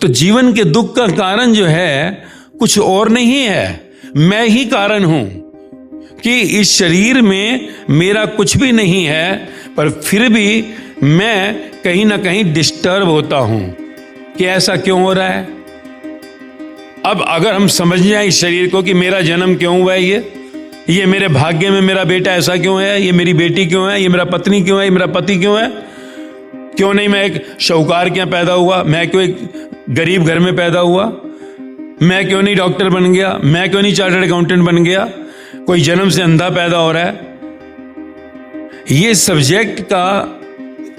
तो जीवन के दुख का कारण जो है कुछ और नहीं है, मैं ही कारण हूं कि इस शरीर में मेरा कुछ भी नहीं है, पर फिर भी मैं कहीं ना कहीं डिस्टर्ब होता हूं कि ऐसा क्यों हो रहा है। अब अगर हम समझ जाए इस शरीर को कि मेरा जन्म क्यों हुआ है, ये मेरे भाग्य में मेरा बेटा ऐसा क्यों है, ये मेरी बेटी क्यों है, ये मेरा पत्नी क्यों है, ये मेरा पति क्यों है, क्यों नहीं मैं एक शाहूकार के यहां पैदा हुआ, मैं क्यों एक गरीब घर में पैदा हुआ, मैं क्यों नहीं डॉक्टर बन गया, मैं क्यों नहीं चार्टर्ड अकाउंटेंट बन गया, कोई जन्म से अंधा पैदा हो रहा है। ये सब्जेक्ट का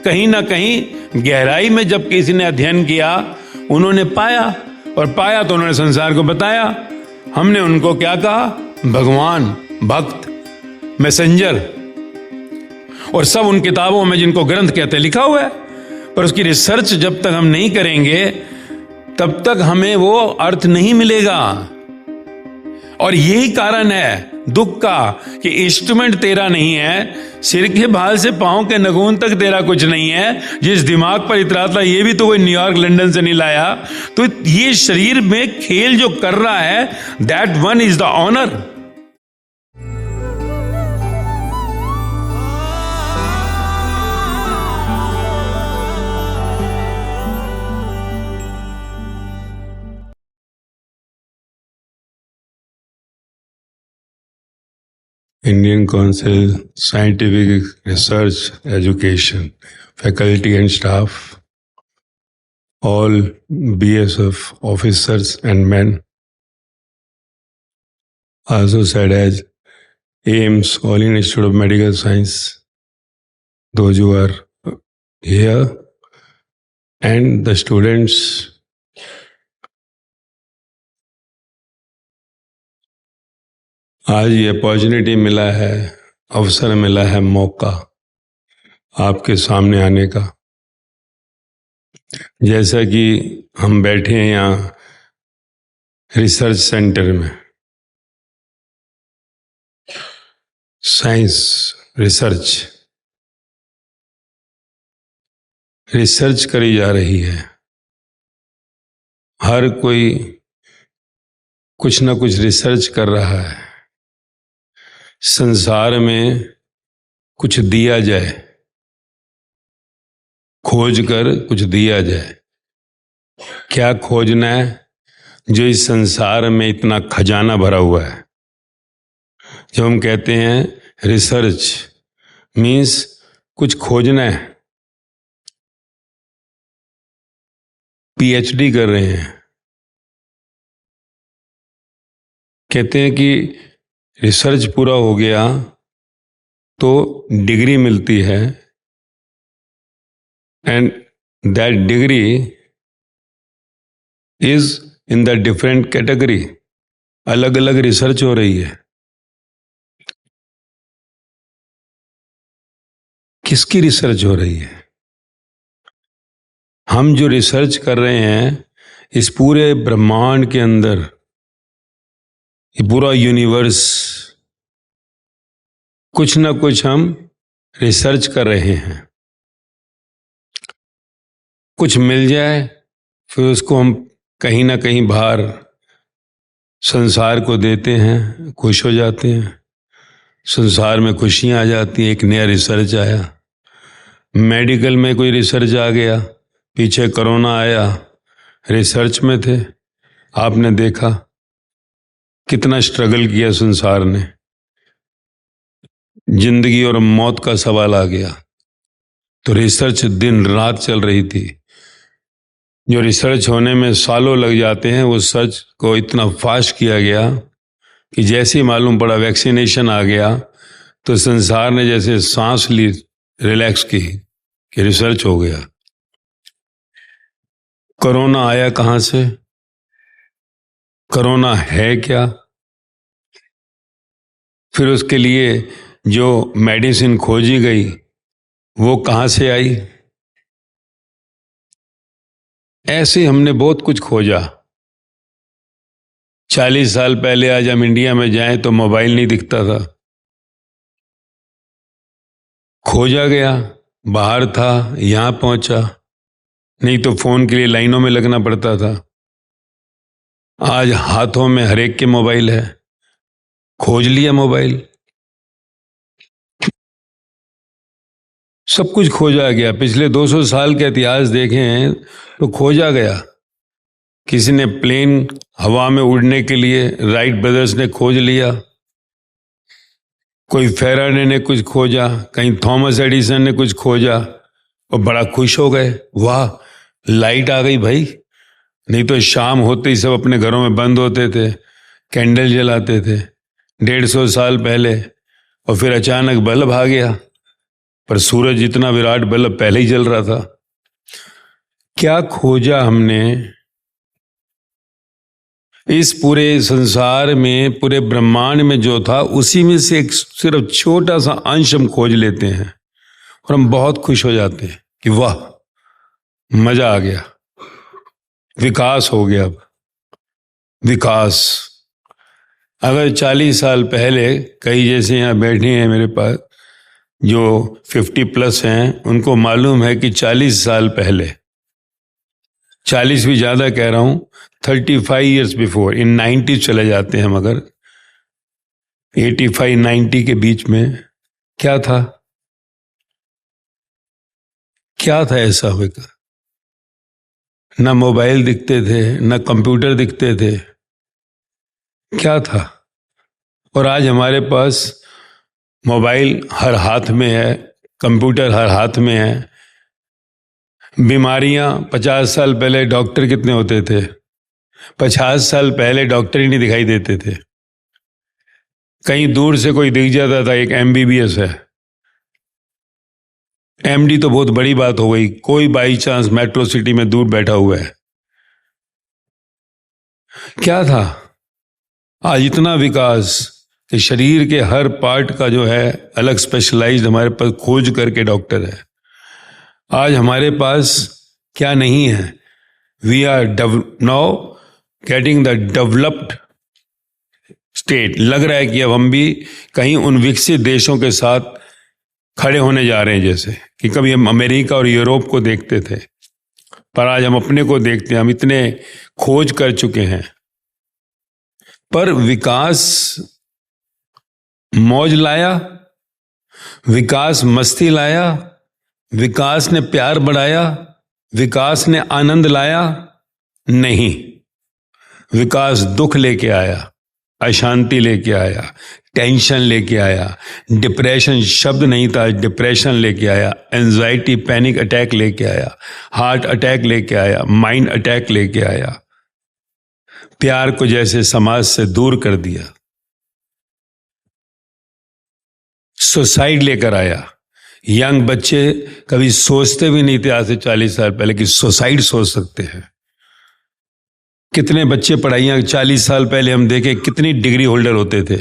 कहीं ना कहीं गहराई में जब किसी ने अध्ययन किया, उन्होंने पाया, और पाया तो उन्होंने संसार को बताया। हमने उनको क्या कहा, भगवान, भक्त, मैसेंजर, और सब उन किताबों में जिनको ग्रंथ कहते लिखा हुआ है, पर उसकी रिसर्च जब तक हम नहीं करेंगे तब तक हमें वो अर्थ नहीं मिलेगा। और यही कारण है दुख का कि इंस्ट्रूमेंट तेरा नहीं है, सिर के बाल से पांव के नखून तक तेरा कुछ नहीं है, जिस दिमाग पर इतराता ये भी तो कोई न्यूयॉर्क लंदन से नहीं लाया। तो ये शरीर में खेल जो कर रहा है, that one is the honour. Indian Council, Scientific Research, Education, faculty and staff, all BSF officers and men, also said as AIMS, All Indian Institute of Medical Science, those who are here, and the students. आज ये opportunity मिला है, अवसर मिला है, मौका आपके सामने आने का। जैसा कि हम बैठे हैं यहाँ रिसर्च सेंटर में, साइंस रिसर्च करी जा रही है। हर कोई कुछ ना कुछ रिसर्च कर रहा है, संसार में कुछ दिया जाए, खोज कर कुछ दिया जाए। क्या खोजना है? जो इस संसार में इतना खजाना भरा हुआ है। जब हम कहते हैं रिसर्च मीन्स कुछ खोजना है, पीएचडी कर रहे हैं, कहते हैं कि रिसर्च पूरा हो गया तो डिग्री मिलती है, and that degree is in the different category. अलग अलग रिसर्च हो रही है। किसकी रिसर्च हो रही है? हम जो रिसर्च कर रहे हैं इस पूरे ब्रह्मांड के अंदर, ये पूरा यूनिवर्स, कुछ ना कुछ हम रिसर्च कर रहे हैं। कुछ मिल जाए फिर उसको हम कहीं ना कहीं बाहर संसार को देते हैं, खुश हो जाते हैं, संसार में खुशियां आ जाती हैं। एक नया रिसर्च आया, मेडिकल में कोई रिसर्च आ गया, पीछे कोरोना आया, रिसर्च में थे, आपने देखा कितना स्ट्रगल किया संसार ने, जिंदगी और मौत का सवाल आ गया, तो रिसर्च दिन रात चल रही थी। जो रिसर्च होने में सालों लग जाते हैं, वो सर्च को इतना फास्ट किया गया कि जैसे ही मालूम पड़ा वैक्सीनेशन आ गया, तो संसार ने जैसे सांस ली, रिलैक्स की कि रिसर्च हो गया। कोरोना आया कहां से? कोरोना है क्या? फिर उसके लिए जो मेडिसिन खोजी गई वो कहां से आई? ऐसे हमने बहुत कुछ खोजा। 40 साल पहले आज हम इंडिया में जाएं तो मोबाइल नहीं दिखता था, खोजा गया, बाहर था, यहां पहुंचा, नहीं तो फोन के लिए लाइनों में लगना पड़ता था। आज हाथों में हर एक के मोबाइल है, खोज लिया मोबाइल, सब कुछ खोजा गया। पिछले 200 साल के इतिहास देखें तो खोजा गया। किसी ने प्लेन हवा में उड़ने के लिए राइट ब्रदर्स ने खोज लिया, कोई फेराडे ने कुछ खोजा, कहीं थॉमस एडिसन ने कुछ खोजा और बड़ा खुश हो गए, वाह लाइट आ गई भाई। नहीं तो शाम होते ही सब अपने घरों में बंद होते थे, कैंडल जलाते थे 150 साल पहले, और फिर अचानक बल्ब आ गया। पर सूरज जितना विराट बल्ब पहले ही जल रहा था। क्या खोजा हमने? इस पूरे संसार में, पूरे ब्रह्मांड में जो था उसी में से एक सिर्फ छोटा सा अंश हम खोज लेते हैं और हम बहुत खुश हो जाते हैं कि वाह मजा आ गया, विकास हो गया। अब विकास, अगर 40 साल पहले, कई जैसे यहाँ बैठे हैं मेरे पास जो 50+ हैं, उनको मालूम है कि 40 साल पहले, 40 भी ज्यादा कह रहा हूं, 35 ईयर्स बिफोर, इन 90 चले जाते हैं हम, अगर 85-90 के बीच में क्या था? क्या था ऐसा होगा? ना मोबाइल दिखते थे, ना कंप्यूटर दिखते थे, क्या था? और आज हमारे पास मोबाइल हर हाथ में है, कंप्यूटर हर हाथ में है। बीमारियां, 50 साल पहले डॉक्टर कितने होते थे? 50 साल पहले डॉक्टर ही नहीं दिखाई देते थे। कहीं दूर से कोई दिख जाता था, एक MBBS है, MD तो बहुत बड़ी बात हो गई, कोई बाई चांस मेट्रो सिटी में दूर बैठा हुआ है। क्या था? आज इतना विकास कि शरीर के हर पार्ट का जो है अलग स्पेशलाइज्ड हमारे पास खोज करके डॉक्टर है। आज हमारे पास क्या नहीं है? We are now getting the developed state. लग रहा है कि अब हम भी कहीं उन विकसित देशों के साथ खड़े होने जा रहे हैं, जैसे कि कभी हम अमेरिका और यूरोप को देखते थे, पर आज हम अपने को देखते हैं। हम इतने खोज कर चुके हैं। पर विकास मौज लाया, विकास मस्ती लाया, विकास ने प्यार बढ़ाया, विकास ने आनंद लाया? नहीं, विकास दुख लेके आया, अशांति लेके आया, टेंशन लेके आया। डिप्रेशन शब्द नहीं था, डिप्रेशन लेके आया, एंजाइटी पैनिक अटैक लेके आया, हार्ट अटैक लेके आया, माइंड अटैक लेके आया। प्यार को जैसे समाज से दूर कर दिया, सुसाइड लेकर आया। यंग बच्चे कभी सोचते भी नहीं थे आज से 40 साल पहले कि सुसाइड सोच सकते हैं। कितने बच्चे पढ़ाइयां 40 साल पहले हम देखें कितनी डिग्री होल्डर होते थे।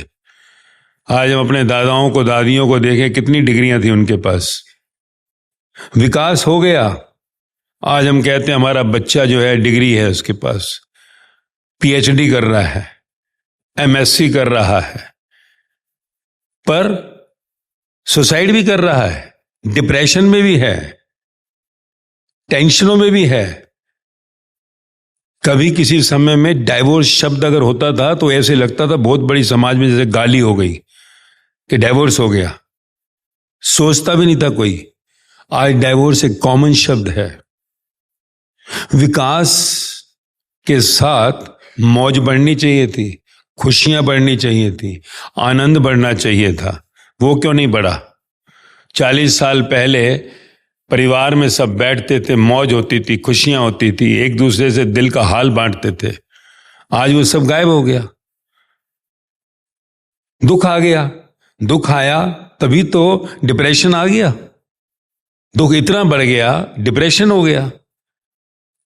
आज हम अपने दादाओं को, दादियों को देखें कितनी डिग्रियां थी उनके पास। विकास हो गया। आज हम कहते हैं हमारा बच्चा जो है डिग्री है उसके पास, PhD कर रहा है, MSc कर रहा है, पर सुसाइड भी कर रहा है, डिप्रेशन में भी है, टेंशनों में भी है। कभी किसी समय में डाइवोर्स शब्द अगर होता था तो ऐसे लगता था बहुत बड़ी समाज में जैसे गाली हो गई कि डाइवोर्स हो गया, सोचता भी नहीं था कोई। आज डाइवोर्स एक कॉमन शब्द है। विकास के साथ मौज बढ़नी चाहिए थी, खुशियां बढ़नी चाहिए थी, आनंद बढ़ना चाहिए था। वो क्यों नहीं बढ़ा? 40 साल पहले परिवार में सब बैठते थे, मौज होती थी, खुशियां होती थी, एक दूसरे से दिल का हाल बांटते थे। आज वो सब गायब हो गया। दुख आ गया, दुख आया तभी तो डिप्रेशन आ गया। दुख इतना बढ़ गया, डिप्रेशन हो गया।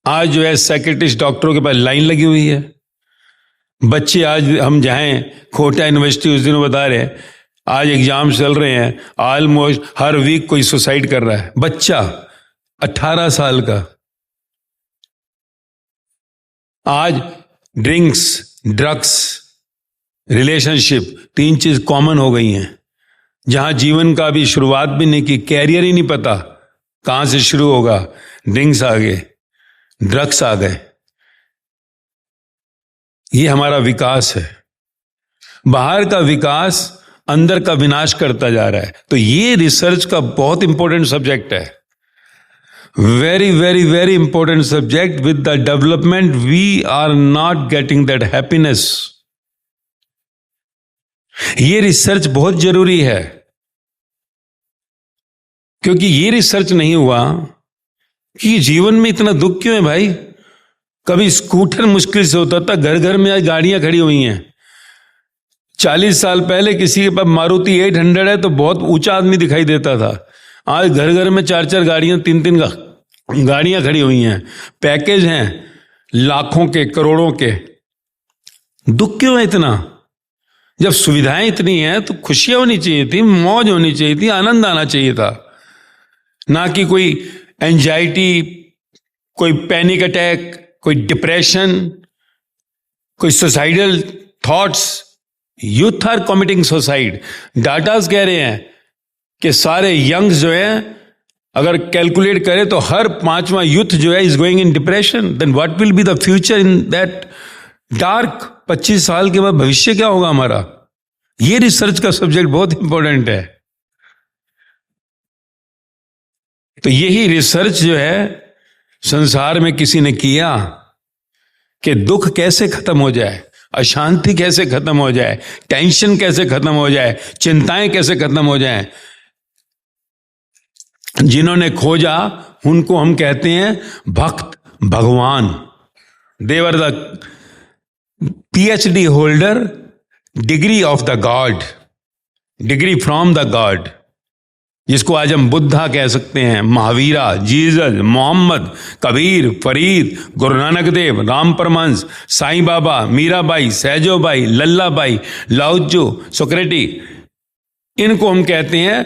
आज जो है साइकियाट्रिस्ट डॉक्टरों के पास लाइन लगी हुई है। बच्चे, आज हम जाएं कोटा यूनिवर्सिटी, उस दिन बता रहे हैं आज एग्जाम चल रहे हैं, ऑलमोस्ट हर वीक कोई सुसाइड कर रहा है। बच्चा 18 साल का। आज ड्रिंक्स, ड्रग्स, रिलेशनशिप, 3 चीज कॉमन हो गई हैं। जहां जीवन का भी शुरुआत भी नहीं की, कैरियर ही नहीं पता कहां से शुरू होगा, ड्रिंक्स आ गए, ड्रग्स आ गए। ये हमारा विकास है। बाहर का विकास अंदर का विनाश करता जा रहा है। तो ये रिसर्च का बहुत इंपॉर्टेंट सब्जेक्ट है। Very very very important subject. With the development we are not getting that happiness. ये रिसर्च बहुत जरूरी है, क्योंकि ये रिसर्च नहीं हुआ कि जीवन में इतना दुख क्यों है भाई। कभी स्कूटर मुश्किल से होता था, घर घर में आज गाड़ियां खड़ी हुई हैं। 40 साल पहले किसी के पास मारुति 800 है तो बहुत ऊंचा आदमी दिखाई देता था। आज घर घर में 4-4 गाड़ियां, 3-3 गाड़ियां खड़ी हुई हैं। पैकेज हैं लाखों के, करोड़ों के। दुख क्यों है इतना? जब सुविधाएं इतनी हैं तो खुशियां होनी चाहिए थी, मौज होनी चाहिए थी, आनंद आना चाहिए था, ना कि कोई एंजाइटी, कोई पैनिक अटैक, कोई डिप्रेशन, कोई suicidal thoughts. Youth are committing suicide. Datas कह रहे हैं कि सारे यंग्स जो हैं, अगर कैलकुलेट करें तो हर 5वां यूथ जो है is going in depression. Then what will be the future in that dark? 25 साल के बाद भविष्य क्या होगा हमारा? ये रिसर्च का सब्जेक्ट बहुत इंपॉर्टेंट है। तो यही रिसर्च जो है संसार में किसी ने किया कि दुख कैसे खत्म हो जाए, अशांति कैसे खत्म हो जाए, टेंशन कैसे खत्म हो जाए, चिंताएं कैसे खत्म हो जाए। जिन्होंने खोजा उनको हम कहते हैं भक्त, भगवान। They were the PhD holder, degree of the God, degree from the God, जिसको आज हम बुद्धा कह सकते हैं, महावीरा, जीसस, मोहम्मद, कबीर, फरीद, गुरु नानक देव, राम परमहंस, साईं बाबा, मीराबाई, सहजोबाई, लल्लाबाई, लाओत्जो, सोक्रेटी। इनको हम कहते हैं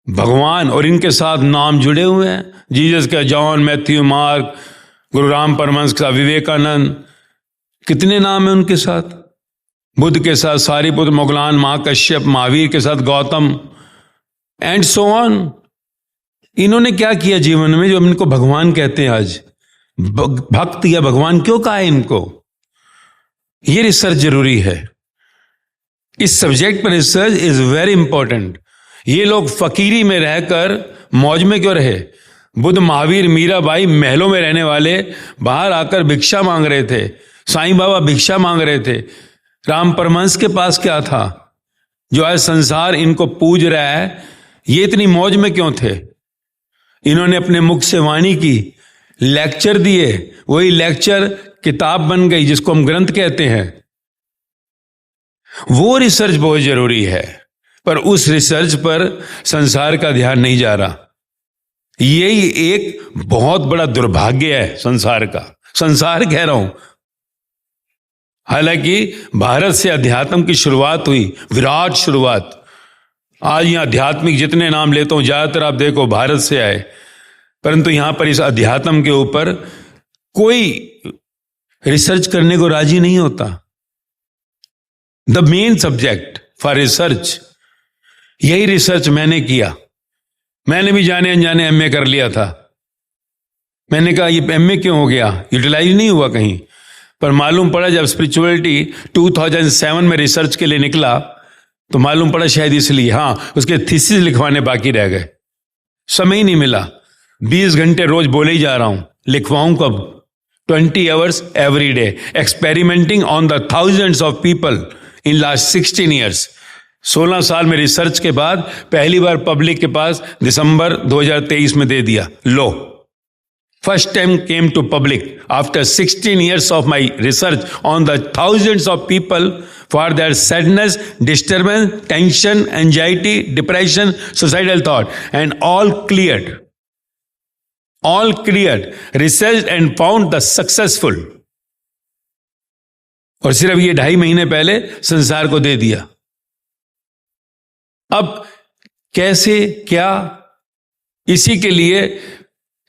भगवान, और इनके साथ नाम जुड़े हुए हैं। जीसस का जॉन, मैथ्यू, मार्क, गुरु राम परमहंस का विवेकानंद, कितने नाम हैं उनके साथ। बुद्ध के साथ सारीपुत्र, मोगलान, महाकश्यप, महावीर के साथ गौतम, एंड सो ऑन। इन्होंने क्या किया जीवन में जो हम इनको भगवान कहते हैं आज? भक्त या भगवान क्यों कहा है इनको? ये रिसर्च जरूरी है। इस सब्जेक्ट पर रिसर्च इज वेरी इंपॉर्टेंट। ये लोग फकीरी में रहकर मौज में क्यों रहे? बुद्ध, महावीर, मीराबाई महलों में रहने वाले बाहर आकर भिक्षा मांग रहे थे। साईं बाबा भिक्षा मांग रहे थे। राम परमहंस के पास क्या था जो आज संसार इनको पूज रहा है? ये इतनी मौज में क्यों थे? इन्होंने अपने मुख से वाणी की, लेक्चर दिए, वही लेक्चर किताब बन गई जिसको हम ग्रंथ कहते हैं। वो रिसर्च बहुत जरूरी है, पर उस रिसर्च पर संसार का ध्यान नहीं जा रहा। यही एक बहुत बड़ा दुर्भाग्य है संसार का। संसार कह रहा हूं, हालांकि भारत से अध्यात्म की शुरुआत हुई, विराट शुरुआत। आज यहां आध्यात्मिक जितने नाम लेता हूं ज्यादातर आप देखो भारत से आए, परंतु यहां पर इस अध्यात्म के ऊपर कोई रिसर्च करने को राजी नहीं होता। The main subject for research, यही रिसर्च मैंने किया। मैंने भी जाने अनजाने एमए कर लिया था। मैंने कहा ये एमए क्यों हो गया, यूटिलाइज नहीं हुआ कहीं। पर मालूम पड़ा जब स्पिरिचुअलिटी 2007 में रिसर्च के लिए निकला तो मालूम पड़ा शायद इसलिए, हाँ, उसके थीसिस लिखवाने बाकी रह गए, समय ही नहीं मिला। 20 घंटे रोज बोले ही जा रहा हूं, लिखवाऊं कब? 20 hours every day, experimenting on the thousands of people in last 16 years. 16 साल में रिसर्च के बाद पहली बार पब्लिक के पास दिसंबर 2023 में दे दिया। लो, first time came to public after 16 years of my research on the thousands of people for their sadness, disturbance, tension, anxiety, depression, suicidal thought, and all cleared, researched and found the successful। और सिर्फ ये 2.5 महीने पहले संसार को दे दिया। अब कैसे, क्या? इसी के लिए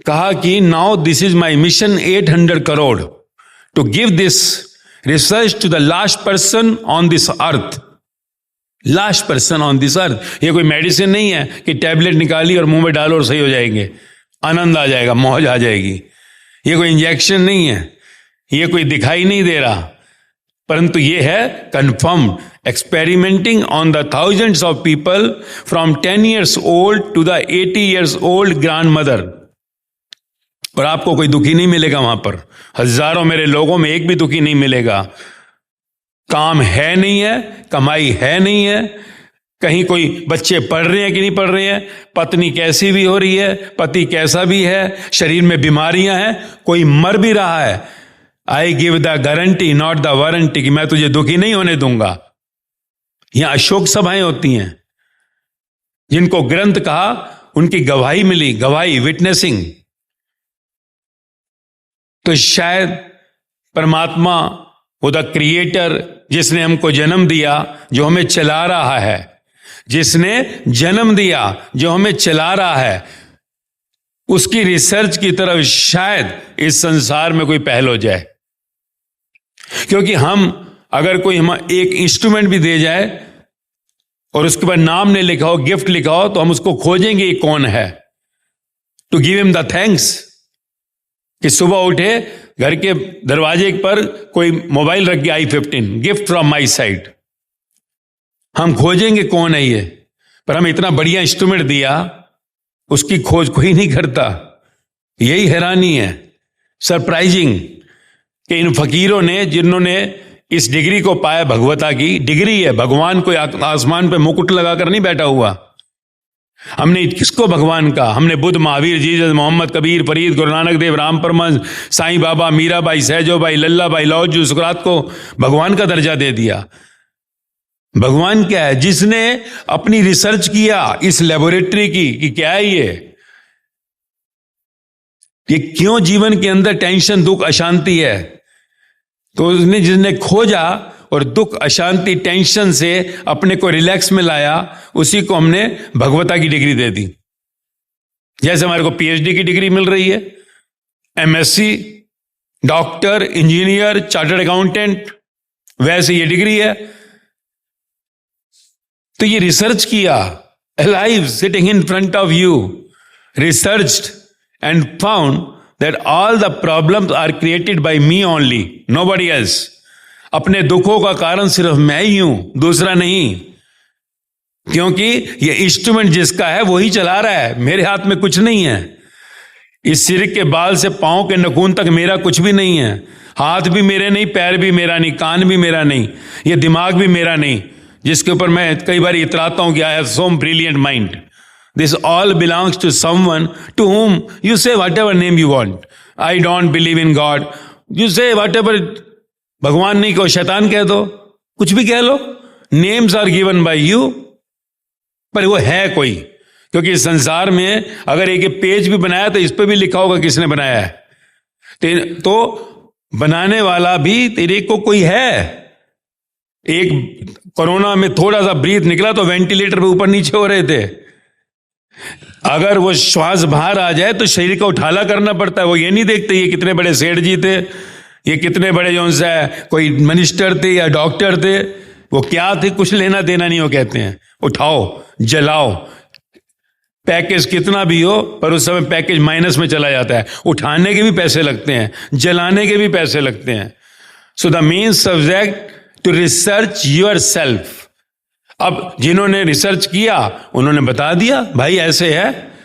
कहा कि now this is my mission 800 crore to give this research to the last person on this earth. Last person on this earth. ये कोई मेडिसिन नहीं है कि टैबलेट निकाली और मुंह में डालो और सही हो जाएंगे, आनंद आ जाएगा, मौज आ जाएगी। ये कोई इंजेक्शन नहीं है, ये कोई दिखाई नहीं दे रहा, परंतु ये है confirmed, experimenting on the thousands of people from 10 years old to the 80 years old grandmother. और आपको कोई दुखी नहीं मिलेगा वहां पर, हजारों मेरे लोगों में एक भी दुखी नहीं मिलेगा। काम है नहीं है, कमाई है नहीं है, कहीं कोई बच्चे पढ़ रहे हैं कि नहीं पढ़ रहे हैं, पत्नी कैसी भी हो रही है, पति कैसा भी है, शरीर में बीमारियां हैं, कोई मर भी रहा है, I give the guarantee not the warranty, कि मैं तुझे दुखी नहीं होने दूंगा। यहां अशोक सभाएं होती हैं, जिनको ग्रंथ कहा, उनकी गवाही मिली, गवाही, विटनेसिंग। तो शायद परमात्मा, वो द क्रिएटर, जिसने हमको जन्म दिया, जो हमें चला रहा है, जिसने जन्म दिया, जो हमें चला रहा है, उसकी रिसर्च की तरफ शायद इस संसार में कोई पहल हो जाए। क्योंकि हम अगर कोई हम एक इंस्ट्रूमेंट भी दे जाए और उसके बाद नाम नहीं लिखा हो, गिफ्ट लिखा हो, तो हम उसको खोजेंगे ये कौन है, to give him the thanks. कि सुबह उठे, घर के दरवाजे पर कोई मोबाइल रख गया, i15 gift from my side, हम खोजेंगे कौन है ये, पर हम इतना बढ़िया इंस्ट्रूमेंट दिया, उसकी खोज कोई नहीं करता। यही हैरानी है, सरप्राइजिंग, कि इन फकीरों ने, जिन्होंने इस डिग्री को पाया, भगवता की डिग्री है, भगवान कोई आसमान पे मुकुट लगाकर नहीं बैठा हुआ। हमने किसको भगवान का, हमने बुद्ध, महावीर, जीसस, मोहम्मद, कबीर, फरीद, गुरु नानक देव, राम परमहंस, साईं बाबा, मीराबाई, सहजोबाई, लल्लाबाई, लाओजू, सुकरात को भगवान का दर्जा दे दिया। भगवान क्या है? जिसने अपनी रिसर्च किया इस लेबोरेटरी की, कि क्या है ये क्यों जीवन के अंदर टेंशन, दुख, अशांति है, तो उसने, जिसने खोजा और दुख, अशांति, टेंशन से अपने को रिलैक्स में लाया, उसी को हमने भगवता की डिग्री दे दी। जैसे हमारे को पीएचडी की डिग्री मिल रही है, MSc, doctor, engineer, chartered accountant, वैसे ये डिग्री है। तो ये रिसर्च किया, alive, sitting in front of you, researched and found that all the problems are created by me only, nobody else. अपने दुखों का कारण सिर्फ मैं ही हूं, दूसरा नहीं। क्योंकि ये इंस्ट्रूमेंट जिसका है वही चला रहा है, मेरे हाथ में कुछ नहीं है। इस सिर के बाल से पांव के नखून तक मेरा कुछ भी नहीं है, हाथ भी मेरे नहीं, पैर भी मेरा नहीं, कान भी मेरा नहीं, ये दिमाग भी मेरा नहीं, जिसके ऊपर मैं कई बार इतराता हूं कि I have so brilliant mind. This all belongs to someone to whom you say whatever name you want. I don't believe in God, you say whatever, भगवान नहीं कहो, शैतान कह दो, कुछ भी कह लो, names are given by you, पर वो है कोई। क्योंकि इस संसार में अगर एक पेज भी बनाया तो इस पे भी लिखा होगा किसने बनाया है, तो बनाने वाला भी तेरे को कोई है। एक कोरोना में थोड़ा सा ब्रीथ निकला तो वेंटिलेटर पे ऊपर नीचे हो रहे थे, अगर वो श्वास बाहर आ जाए तो शरीर का उठाला करना पड़ता है। वो ये नहीं देखते ये कितने बड़े सेठ जी थे, ये कितने बड़े जो सा कोई मिनिस्टर थे या डॉक्टर थे, वो क्या थे, कुछ लेना देना नहीं। वो कहते हैं उठाओ, जलाओ, पैकेज कितना भी हो, पर उस समय पैकेज माइनस में चला जाता है। उठाने के भी पैसे लगते हैं, जलाने के भी पैसे लगते हैं। So the main subject to research yourself. अब जिन्होंने रिसर्च किया उन्होंने बता दिया भाई ऐसे है।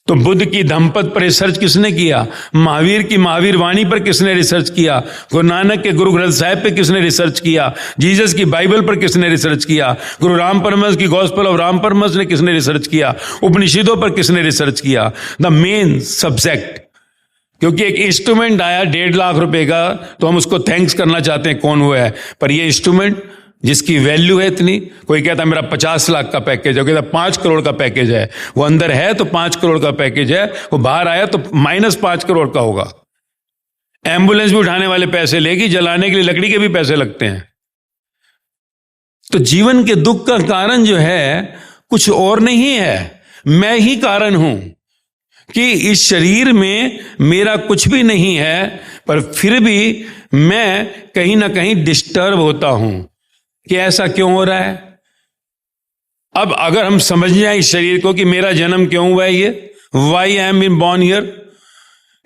तो बुद्ध की धम्मपद पर रिसर्च किसने किया? महावीर की महावीर वाणी पर किसने रिसर्च किया? गुरु नानक के गुरु ग्रंथ साहिब पे किसने रिसर्च किया? जीसस की बाइबल पर किसने रिसर्च किया? गुरु राम परमहंस की गॉस्पेल ऑफ राम परमहंस ने किसने रिसर्च किया? उपनिषदों पर किसने रिसर्च किया? The main subject. क्योंकि एक इंस्ट्रूमेंट आया 1.5 लाख रुपए का, तो हम उसको थैंक्स करना चाहते हैं कौन वो है, पर ये इंस्ट्रूमेंट जिसकी वैल्यू है इतनी, कोई कहता है मेरा 50 लाख का पैकेज है, कहता 5 करोड़ का पैकेज है। वो अंदर है तो 5 करोड़ का पैकेज है, वो बाहर आया तो -5 करोड़ का होगा। एम्बुलेंस भी उठाने वाले पैसे लेगी, जलाने के लिए लकड़ी के भी पैसे लगते हैं। तो जीवन के दुख का कारण जो है कुछ और नहीं है, मैं ही कारण हूं कि इस शरीर में मेरा कुछ भी नहीं है, पर फिर भी मैं कहीं ना कहीं डिस्टर्ब होता हूं कि ऐसा क्यों हो रहा है। अब अगर हम समझ जाए इस शरीर को कि मेरा जन्म क्यों हुआ है, ये why I am been born here,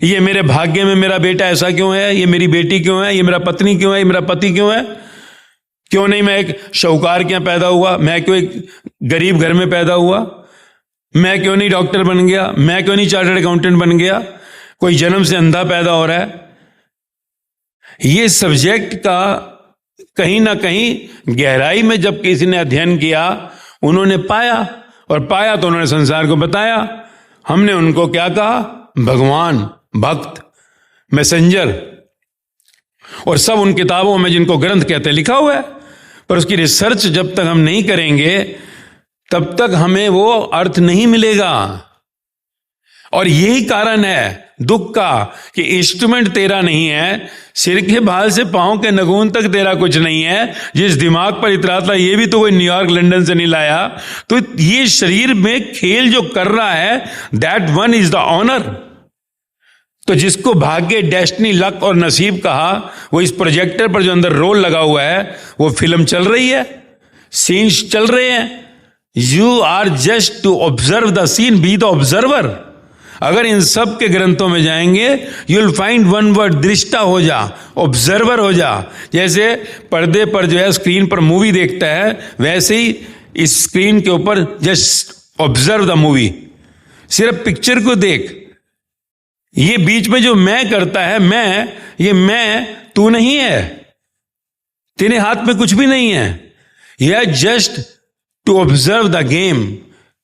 ये मेरे भाग्य में मेरा बेटा ऐसा क्यों है, ये मेरी बेटी क्यों है, ये मेरा पत्नी क्यों है, ये मेरा पति क्यों है, क्यों नहीं मैं एक शाहूकार के यहाँ पैदा हुआ, मैं क्यों एक गरीब घर में पैदा हुआ, मैं क्यों नहीं डॉक्टर बन गया, मैं क्यों नहीं चार्टर्ड अकाउंटेंट बन गया, कोई जन्म से अंधा पैदा हो रहा है। ये सब्जेक्ट का कहीं ना कहीं गहराई में जब किसी ने अध्ययन किया, उन्होंने पाया, और पाया तो उन्होंने संसार को बताया। हमने उनको क्या कहा? भगवान, भक्त, मैसेंजर, और सब उन किताबों में जिनको ग्रंथ कहते हैं लिखा हुआ है, पर उसकी रिसर्च जब तक हम नहीं करेंगे तब तक हमें वो अर्थ नहीं मिलेगा। और यही कारण है दुख का कि इंस्ट्रूमेंट तेरा नहीं है, सिर के बाल से पांव के नखून तक तेरा कुछ नहीं है, जिस दिमाग पर इतराता ये भी तो कोई न्यूयॉर्क लंदन से नहीं लाया। तो ये शरीर में खेल जो कर रहा है, that one is the honour. तो जिसको भाग्य, डेस्टिनी, लक और नसीब कहा, वो इस प्रोजेक्टर पर जो अंदर रोल लगा हुआ है, वो फिल्म चल रही है, सीन्स चल रहे हैं। You are just to observe the scene, be the observer. अगर इन सब के ग्रंथों में जाएंगे, you will find one word, दृष्टा हो जा, ऑब्जर्वर हो जा। जैसे पर्दे पर जो है स्क्रीन पर मूवी देखता है, वैसे ही इस स्क्रीन के ऊपर जस्ट ऑब्जर्व द मूवी, सिर्फ पिक्चर को देख। ये बीच में जो मैं करता है, ये मैं तू नहीं है, तेरे हाथ में कुछ भी नहीं है। यह just to observe the game.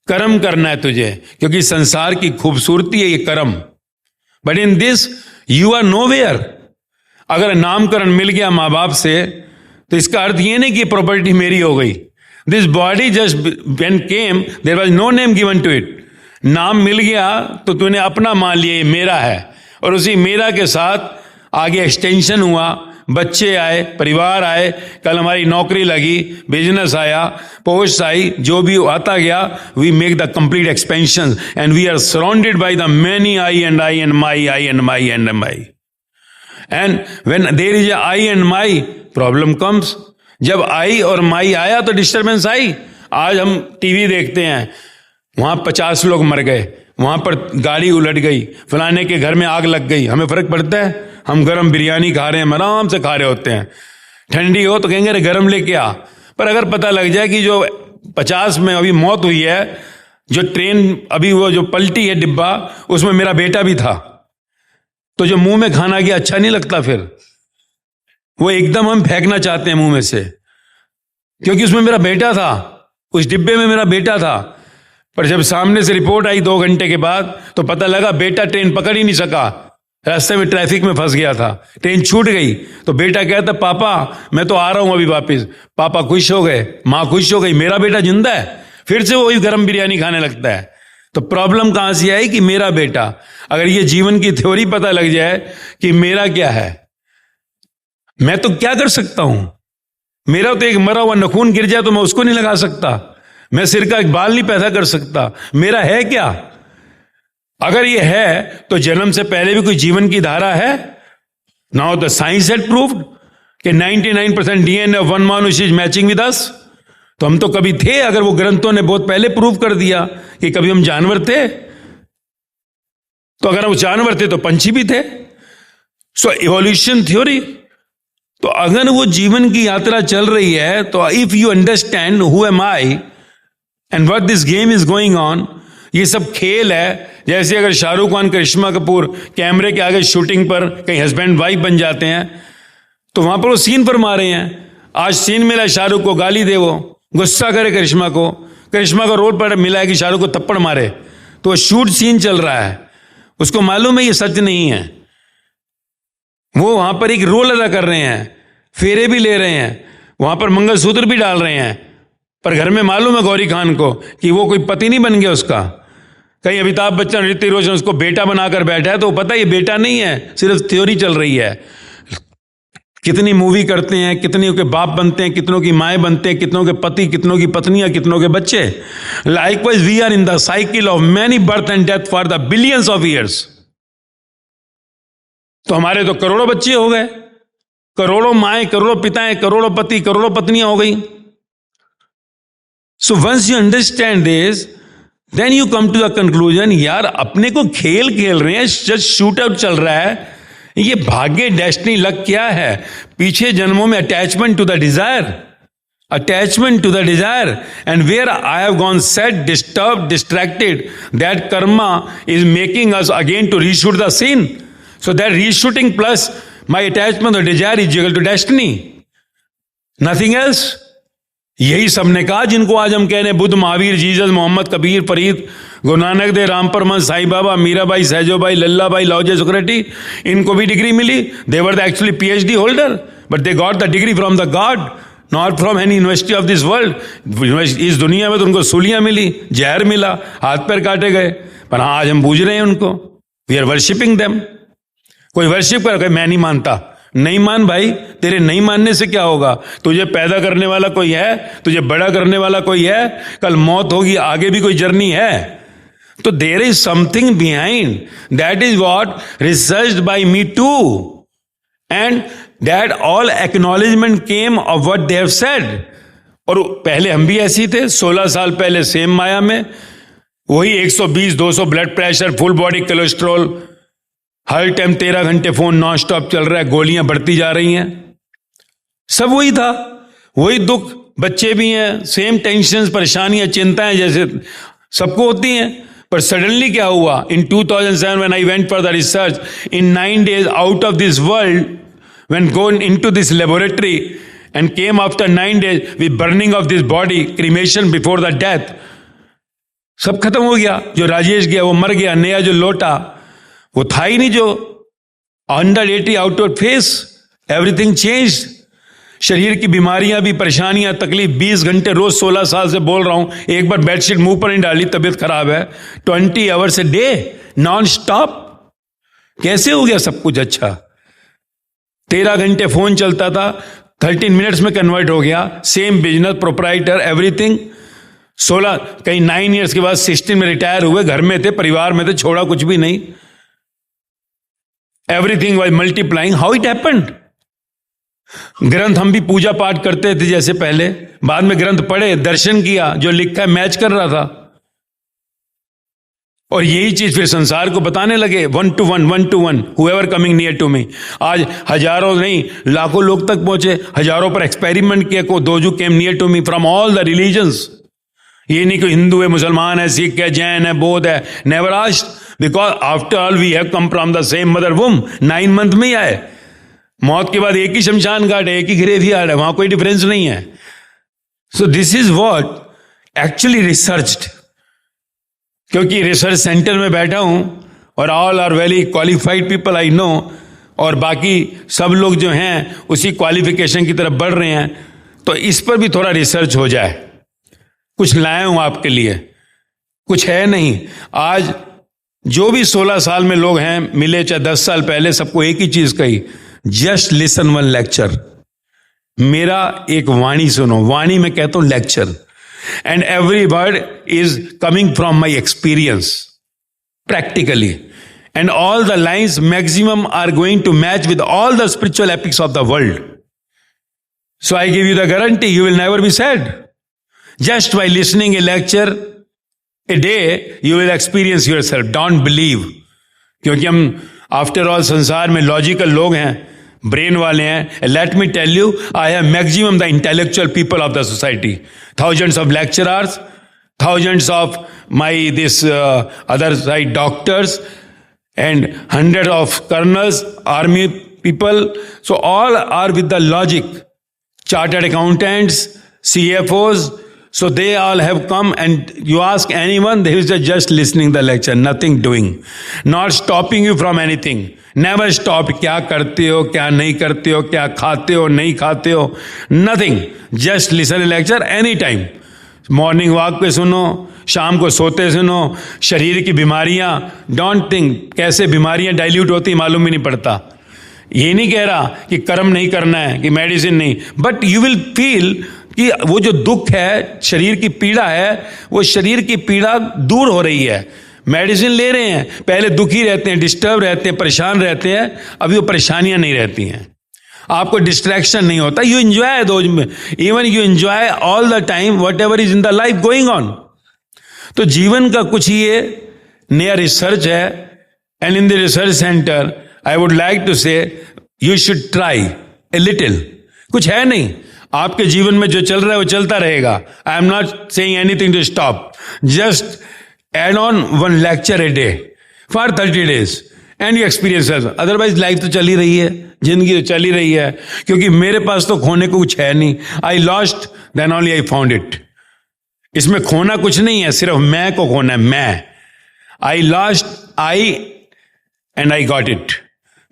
कर्म करना है तुझे, क्योंकि संसार की खूबसूरती है ये कर्म। But in this you are nowhere. अगर नामकरण मिल गया मां बाप से, तो इसका अर्थ ये नहीं कि प्रॉपर्टी मेरी हो गई। This body just when came, there was no name given to it. नाम मिल गया तो तूने अपना मान लिया, ये मेरा है, और उसी मेरा के साथ आगे एक्सटेंशन हुआ, बच्चे आए, परिवार आए, कल हमारी नौकरी लगी, बिजनेस आया, पोस्ट आई, जो भी आता गया, we make the complete expansion and we are surrounded by the many I and my, I and my and my. And when there is a I and my, problem comes. जब I और माई आया तो disturbance आई। आज हम TV देखते हैं, वहां 50 लोग मर गए, वहां पर गाड़ी उलट गई, फलाने के घर में आग लग गई, हमें फर्क पड़ता है? हम गरम बिरयानी खा रहे हैं, आराम से खा रहे होते हैं। ठंडी हो तो कहेंगे अरे गरम लेके आ। पर अगर पता लग जाए कि जो 50 में अभी मौत हुई है, जो ट्रेन अभी वो जो पलटी है डिब्बा, उसमें मेरा बेटा भी था, तो जो मुंह में खाना गया अच्छा नहीं लगता। फिर वो एकदम हम फेंकना चाहते हैं मुंह में से, क्योंकि उसमें मेरा बेटा था, उस डिब्बे में मेरा बेटा था। पर जब सामने से रिपोर्ट आई 2 घंटे के बाद, तो पता लगा बेटा ट्रेन पकड़ ही नहीं सका, रास्ते में ट्रैफिक में फंस गया था, ट्रेन छूट गई। तो बेटा कहता पापा मैं तो आ रहा हूं अभी वापस। पापा खुश हो गए, मां खुश हो गई, मेरा बेटा जिंदा है। फिर से वही गरम बिरयानी खाने लगता है। तो प्रॉब्लम कहां से आई कि मेरा बेटा। अगर ये जीवन की थ्योरी पता लग जाए कि मेरा क्या है, मैं तो क्या कर सकता हूं। मेरा तो एक मरा हुआ नखून गिर जाए तो मैं उसको नहीं लगा सकता, मैं सिर का एक बाल नहीं पैदा कर सकता। मेरा है क्या? अगर ये है तो जन्म से पहले भी कोई जीवन की धारा है। Now the science had proved कि 99% डीएनए ऑफ वन मानुष इज मैचिंग विद अस। तो हम तो कभी थे, अगर वो ग्रंथों ने बहुत पहले प्रूव कर दिया कि कभी हम जानवर थे। तो अगर हम जानवर थे तो पंछी भी थे। सो इवोल्यूशन थ्योरी। तो अगर वो जीवन की यात्रा चल रही है, तो if you understand who am I and what this game is going on, ये सब खेल है। जैसे अगर शाहरुख खान, करिश्मा कपूर कैमरे के आगे शूटिंग पर कहीं हस्बैंड वाइफ बन जाते हैं, तो वहां पर वो सीन पर मारे हैं। आज सीन मिला शाहरुख को, गाली दे, वो गुस्सा करे करिश्मा को, करिश्मा को रोड पर मिला है कि शाहरुख को थप्पड़ मारे, तो वो शूट सीन चल रहा है, उसको मालूम है ये सच नहीं है। वो वहां पर एक रोल अदा कर रहे हैं, फेरे भी ले रहे हैं, वहां पर मंगलसूत्र भी डाल रहे हैं, पर घर में मालूम है गौरी खान को कि वो कोई पति नहीं बन गया उसका। कहीं अमिताभ बच्चन, ऋतिक रोशन उसको बेटा बनाकर बैठा है, तो पता है ये बेटा नहीं है, सिर्फ थ्योरी चल रही है। कितनी मूवी करते हैं, कितनों के बाप बनते हैं, कितनों की माएँ बनते हैं, कितनों के पति, कितनों की पत्नियां, कितनों के बच्चे। Likewise we are in the cycle of many birth and death for the billions of years. तो हमारे तो करोड़ों बच्चे हो गए, करोड़ों माएँ, करोड़ों पिताएं, करोड़ों पति, करोड़ों पत्नियां हो गई। So once you understand this, then you come to the conclusion, यार अपने को खेल खेल रहे हैं, जस्ट शूट आउट चल रहा है, ये भाग्य डेस्टिनी लक क्या है? पीछे जन्मों में attachment to the desire, attachment to the desire, and where I have gone sad, disturbed, distracted, that karma is making us again to reshoot the scene. So that reshooting plus my attachment or desire is equal to destiny, nothing else. यही सबने कहा जिनको आज हम कह रहे हैं, Buddha, Mahavir, Jesus, Muhammad, Kabir, Farid, Guru Nanak देव, Ram Paramhans, Sai Baba, Mirabai, Sahjobai, लल्लाबाई, लौजे Socrates, इनको भी डिग्री मिली. They were the actually PhD holder, but they got the degree from the God, not from any university of this world. इस दुनिया में तो उनको सूलियां मिली, जहर मिला, हाथ पैर काटे गए, पर हाँ आज हम पूज रहे हैं उनको. We are worshipping them. कोई वर्शिप कर, मैं नहीं मानता. नहीं मान भाई, तेरे नहीं मानने से क्या होगा? तुझे पैदा करने वाला कोई है, तुझे बड़ा करने वाला कोई है, कल मौत होगी, आगे भी कोई जर्नी है. तो there is something behind. That is what researched by me too, and that all acknowledgement came of what they have said. और पहले हम भी ऐसे थे, 16 साल पहले सेम माया में, वही 120-200 blood pressure, full body cholesterol, हर टाइम 13 घंटे फोन नॉन स्टॉप चल रहा है, गोलियां बढ़ती जा रही हैं. सब वही था, वही दुख. बच्चे भी हैं, सेम टेंशन, परेशानियां, चिंताएं जैसे सबको होती हैं. पर सडनली क्या हुआ? इन 2007 when I went for the research, in 9 days out of this world, when going into this laboratory and came after 9 days with burning of this body, cremation before the death, सब खत्म हो गया. जो राजेश गया वो मर गया, नया जो लौटा वो था ही नहीं. जो 180 आउटवर्ड फेस, एवरीथिंग चेंज्ड. शरीर की बीमारियां भी, परेशानियां, तकलीफ, 20 घंटे रोज, 16 साल से बोल रहा हूं, एक बार बेडशीट मुंह पर नहीं डाली, तबीयत खराब है. 20 hours a day non stop. कैसे हो गया सब कुछ? अच्छा, 13 घंटे फोन चलता था, 13 मिनट्स में कन्वर्ट हो गया. Same business, proprietor, everything. 16 कहीं 9 इयर्स के बाद 16 में रिटायर हुए, घर में थे, परिवार में थे, छोड़ा कुछ भी नहीं. Everything was multiplying. How it happened? ग्रंथ हम भी पूजा पाठ करते थे जैसे पहले, बाद में ग्रंथ पढ़े, दर्शन किया, जो लिखा है मैच कर रहा था, और यही चीज फिर संसार को बताने लगे. 1 to 1, whoever coming near to me. आज हजारों नहीं, लाखों लोग तक पहुंचे, हजारों पर एक्सपेरिमेंट किया. को those who came near to me from all the religions. ये नहीं कि हिंदू है, मुसलमान है, सिख है, जैन है, बौद्ध है. never asked, because after all we have come from the same mother womb. 9 month में ही आए. मौत के बाद एक ही शमशान घाट है, एक ही ग्रेवयार्ड है, वहां कोई डिफरेंस नहीं है. So this is what actually researched. क्योंकि रिसर्च सेंटर में बैठा हूं और all are very qualified people I know, और बाकी सब लोग जो हैं उसी क्वालिफिकेशन की तरफ बढ़ रहे हैं, तो इस पर भी थोड़ा रिसर्च हो जाए. कुछ लाया हूं आपके लिए, कुछ है नहीं. आज जो भी 16 साल में लोग हैं मिले, चाहे 10 साल पहले, सबको एक ही चीज कही, जस्ट लिसन वन लेक्चर. मेरा एक वाणी सुनो. वाणी में कहता हूं lecture. And every word is coming from my experience, practically. And all the lines maximum are going to match with all the spiritual epics of the world. So I give you the guarantee, you will never be sad. Just by listening a lecture a day, you will experience yourself. Don't believe. क्योंकि हम after all संसार में logical लोग हैं, brain वाले हैं. Let me tell you, I have maximum the intellectual people of the society. Thousands of lecturers, thousands of my other side doctors, and hundreds of colonels, army people. So all are with the logic. Chartered accountants, CFOs. So they all have come, and you ask anyone, they is just listening the lecture, nothing doing, not stopping you from anything. Never stop. क्या करते हो, क्या नहीं करते हो, क्या खाते हो, नहीं खाते हो, nothing. Just listen a lecture any time. Morning walk पे सुनो, शाम को सोते सुनो. शरीर की बीमारियां, डोंट थिंक कैसे बीमारियां डाइल्यूट होती मालूम भी नहीं पड़ता. ये नहीं कह रहा कि कर्म नहीं करना है, कि मेडिसिन नहीं, बट यू विल फील कि वो जो दुख है, शरीर की पीड़ा है, वो शरीर की पीड़ा दूर हो रही है. मेडिसिन ले रहे हैं, पहले दुखी रहते हैं, डिस्टर्ब रहते हैं, परेशान रहते हैं, अभी वो परेशानियां नहीं रहती हैं. आपको डिस्ट्रैक्शन नहीं होता. You enjoy those, even you enjoy all the time whatever is in the life going on. तो जीवन का कुछ ये नया रिसर्च है, and in the research centre I would like to say you should try a little. कुछ है नहीं, आपके जीवन में जो चल रहा है वो चलता रहेगा। I am not saying anything to stop, just add on one lecture a day for 30 days and you experience. Otherwise life तो चल ही रही है, जिंदगी तो चल ही रही है, क्योंकि मेरे पास तो खोने को कुछ है नहीं। I lost then only I found it. इसमें खोना कुछ नहीं है, सिर्फ मैं को खोना है। मैं, I lost I and I got it.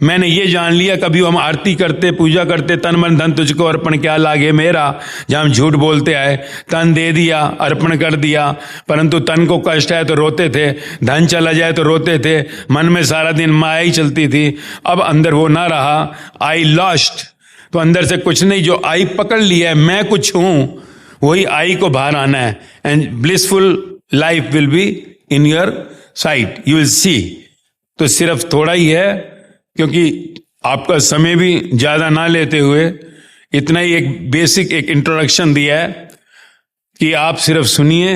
मैंने ये जान लिया, कभी हम आरती करते, पूजा करते, तन मन धन तुझको अर्पण क्या लागे मेरा, जहां हम झूठ बोलते आए, तन दे दिया, अर्पण कर दिया, परंतु तन को कष्ट है तो रोते थे, धन चला जाए तो रोते थे, मन में सारा दिन माया ही चलती थी। अब अंदर वो ना रहा, आई लॉस्ट, तो अंदर से कुछ नहीं, जो आई पकड़ लिया है, मैं कुछ हूं, वही आई को बाहर आना है, and blissful life will be in your site, you will see. तो सिर्फ थोड़ा ही है, क्योंकि आपका समय भी ज्यादा ना लेते हुए इतना ही एक बेसिक एक इंट्रोडक्शन दिया है कि आप सिर्फ सुनिए।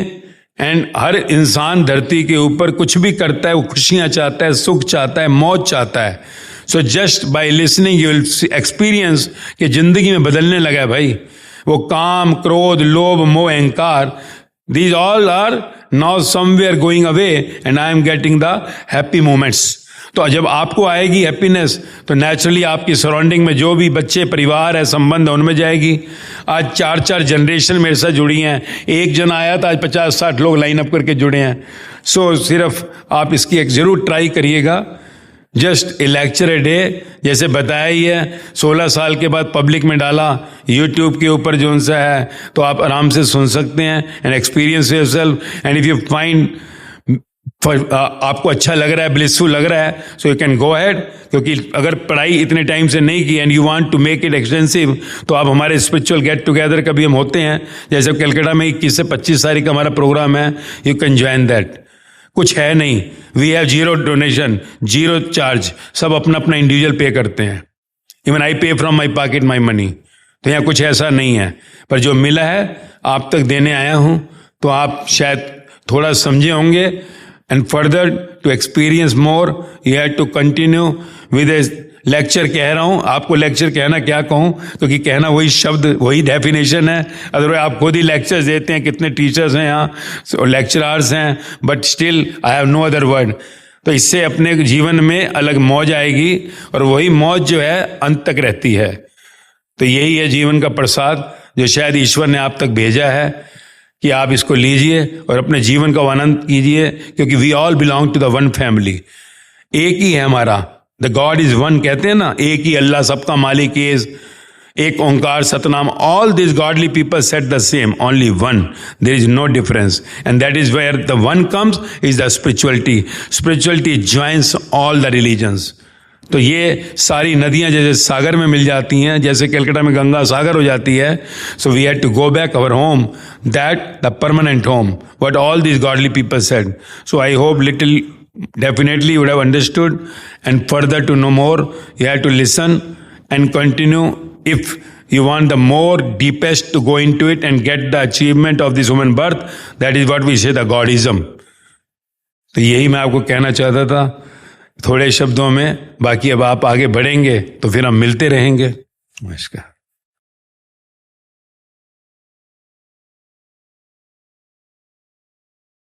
एंड हर इंसान धरती के ऊपर कुछ भी करता है, वो खुशियां चाहता है, सुख चाहता है, मौज चाहता है। So just by listening you will experience कि जिंदगी में बदलने लगा है भाई। वो काम, क्रोध, लोभ, मोह, अहंकार, these all are now somewhere going away and I am getting the happy moments। तो जब आपको आएगी हैप्पीनेस, तो नेचुरली आपकी सराउंडिंग में जो भी बच्चे, परिवार है, संबंध है, उनमें जाएगी। आज 4-4 जनरेशन मेरे साथ जुड़ी हैं, एक जन आया था, आज 50-60 लोग लाइन अप करके जुड़े हैं। सो सिर्फ आप इसकी एक जरूर ट्राई करिएगा, just a lecture a day. जैसे बताया ही है, 16 साल के बाद पब्लिक में डाला, यूट्यूब के ऊपर जो उनसा है, तो आप आराम से सुन सकते हैं and experience yourself. And if you find आपको अच्छा लग रहा है, ब्लिसफुल लग रहा है, so you can go ahead. क्योंकि अगर पढ़ाई इतने टाइम से नहीं की and you want to make it extensive, तो आप हमारे स्पिरिचुअल गेट टुगेदर कभी हम होते हैं, जैसे कलकत्ता में 21 से 25 तारीख का हमारा प्रोग्राम है, यू कैन ज्वाइन दैट। कुछ है नहीं, वी हैव 0 डोनेशन, 0 चार्ज, सब अपना अपना इंडिविजुअल पे करते हैं। इवन आई पे from my pocket my money. तो यहाँ कुछ ऐसा नहीं है, पर जो मिला है आप तक देने आया हूं, तो आप शायद थोड़ा समझे होंगे। And further to experience more you have to continue with a lecture. कह रहा हूं, आपको लेक्चर कहना क्या कहूं, क्योंकि कहना वही शब्द, वही डेफिनेशन है। अदरवाइज आप खुद ही लेक्चर्स देते हैं, कितने टीचर्स हैं यहाँ, लेक्चरर्स हैं, but still I have no other word. तो इससे अपने जीवन में अलग मौज आएगी, और वही मौज जो है अंत तक रहती है। तो यही है जीवन का प्रसाद, जो शायद ईश्वर ने आप तक भेजा है, कि आप इसको लीजिए और अपने जीवन का आनंद कीजिए। क्योंकि we all belong to the one family, एक ही है हमारा, द गॉड इज वन कहते हैं ना, एक ही अल्लाह, सबका मालिक इज एक Onkar Satnam. All this godly people said the same, only one, there is no difference, and that is where the one comes is the spirituality. Spirituality joins all the religions. तो ये सारी नदियां जैसे सागर में मिल जाती हैं, जैसे कलकत्ता में गंगा सागर हो जाती है, so we had to go back our home, that the permanent home, what all these godly people said. So I hope little definitely you would have understood, and further to know more you have to listen and continue. If you want the more deepest to go into it and get the achievement of this human birth, that is what we say the Godism. तो यही मैं आपको कहना चाहता था थोड़े शब्दों में। बाकी अब आप आगे बढ़ेंगे तो फिर हम मिलते रहेंगे। नमस्कार।